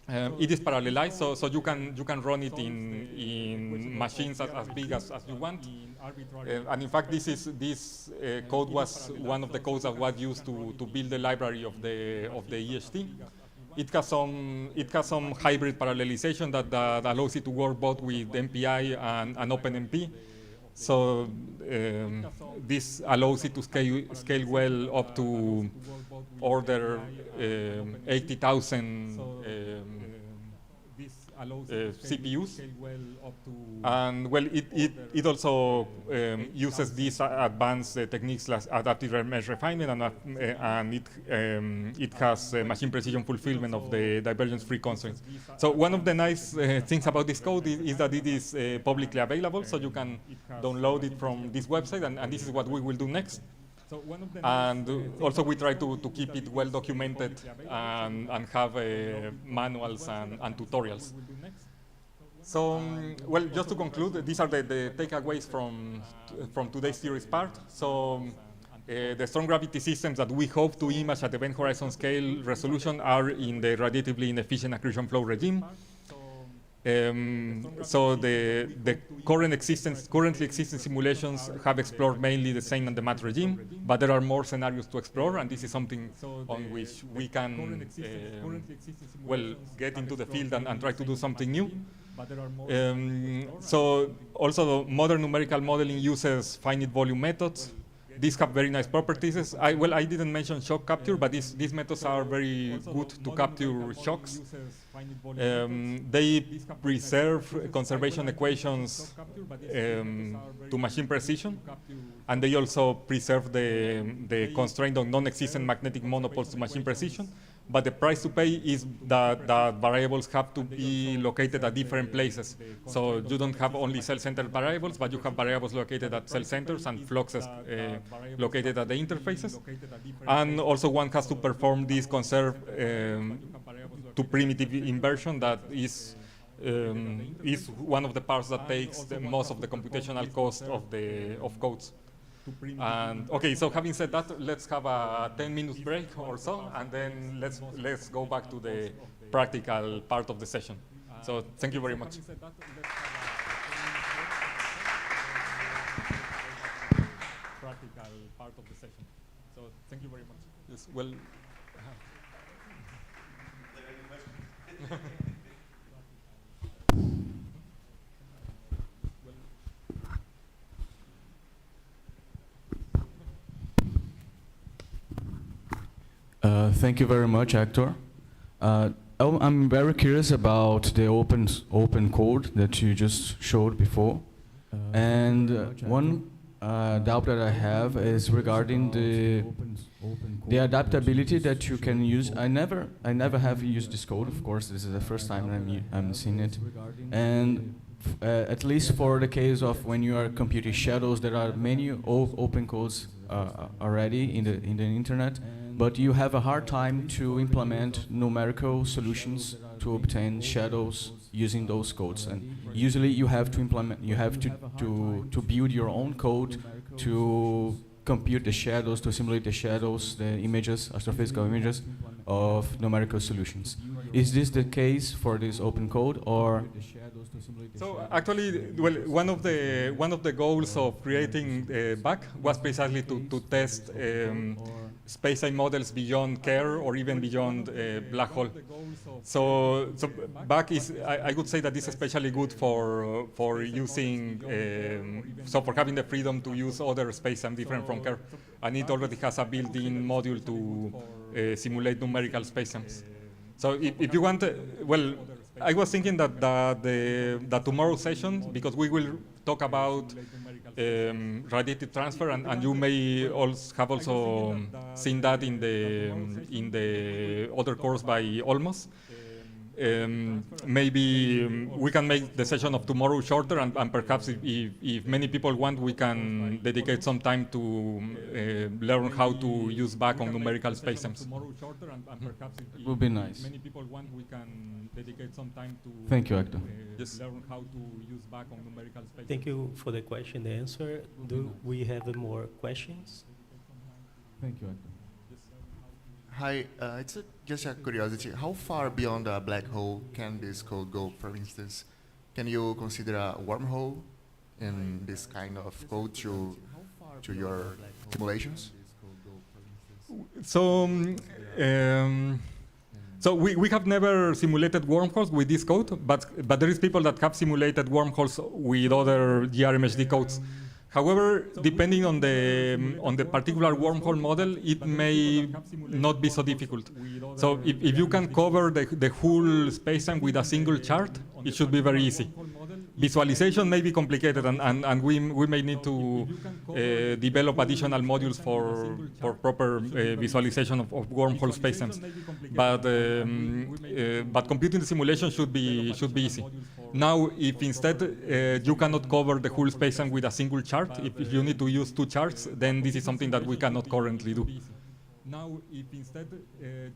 It is parallelized, so you can run it in machines as big as you want. And in fact, this code was one of the codes that was used to build the library of the EHT. It has some hybrid parallelization that allows it to work both with MPI and OpenMP. So this allows it to scale well up to order 80,000 CPUs. And well, it also uses these advanced techniques like adaptive mesh refinement, and it has machine precision fulfillment of the divergence-free constraints. So one of the nice things about this code is that it is publicly available, so you can download it from this website, and this is what we will do next. And also we try to keep it well documented and have manuals and tutorials. So, well, just to conclude, these are the takeaways from today's theories part. So the strong gravity systems that we hope to image at event horizon scale resolution are in the radiatively inefficient accretion flow regime. So the currently existing simulations have explored mainly the same and the math regime, but there are more scenarios to explore, and this is something on which we can well get into the field and try to do something new. So also modern numerical modeling uses finite volume methods. These have very nice properties. I didn't mention shock capture, but these methods are very good to capture shocks. They preserve conservation equations to machine precision, and they also preserve the constraint on non-existent magnetic monopoles to machine precision. But the price to pay is that variables have to be located at different places. So you don't have only cell-centered variables, but you have variables located at cell centers and fluxes located at the interfaces. And also one has to perform this conserved to primitive inversion that is one of the parts that takes most of the computational cost of codes. And okay, so having said that, let's have a 10-minute break or so, and then let's go back to the practical part of the session. So thank you very much. Practical part of the session. So thank you very much. Yes, well. Are there any questions? Thank you very much, Héctor. I'm very curious about the open code that you just showed before. And one doubt that I have is regarding the adaptability that you can use. I never have used this code. Of course, this is the first time I'm seeing it, and at least for the case of when you are computing shadows, there are many open codes already in the internet, but you have a hard time to implement numerical solutions to obtain shadows using those codes. And usually you have to implement, you have to build your own code to compute the shadows, to simulate the shadows, the images, astrophysical images of numerical solutions. Is this the case for this open code, or? So actually, well, one of the goals of creating BAC was precisely to test space-time models beyond KER or even beyond black hole. So BAC is, I would say that this is especially good for using, so for having the freedom to use other space-time different from KER, and it already has a built-in module to simulate numerical space-times. So if you want, well, I was thinking that the tomorrow's session, because we will talk about radiative transfer, and you may have also seen that in the other course by Olmos. Maybe we can make the session of tomorrow shorter, and perhaps if many people want, we can dedicate some time to learn how to use BAC on numerical spacetimes. It would be nice. Many people want, we can dedicate some time to Thank you, Héctor. learn how to use BAC on numerical spacetimes. Thank you for the question, the answer. Do we have more questions? Thank you, Héctor. Hi, it's just a curiosity. How far beyond a black hole can this code go? For instance, can you consider a wormhole in this kind of code to your simulations? So, so we have never simulated wormholes with this code, but there is people that have simulated wormholes with other GRMHD codes. However, depending on the particular wormhole model, it may not be so difficult. So if you can cover the whole spacetime with a single chart, it should be very easy. Visualization may be complicated, and we may need to develop additional modules for proper visualization of wormhole spacetimes. But computing the simulation should be easy. Now, if instead you cannot cover the whole spacetime with a single chart, if you need to use two charts, then this is something that we cannot currently do. Now, if instead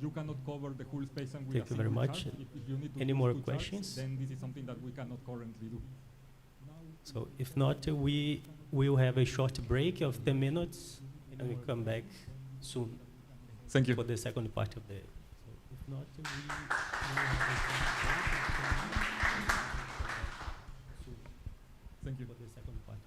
you cannot cover the whole spacetime with Thank you very much. Any more questions? Then this is something that we cannot currently do. So if not, we will have a short break of 10 minutes, and we come back soon. Thank you. For the second part of the. So if not, we will have a short break. Thank you. For the second part.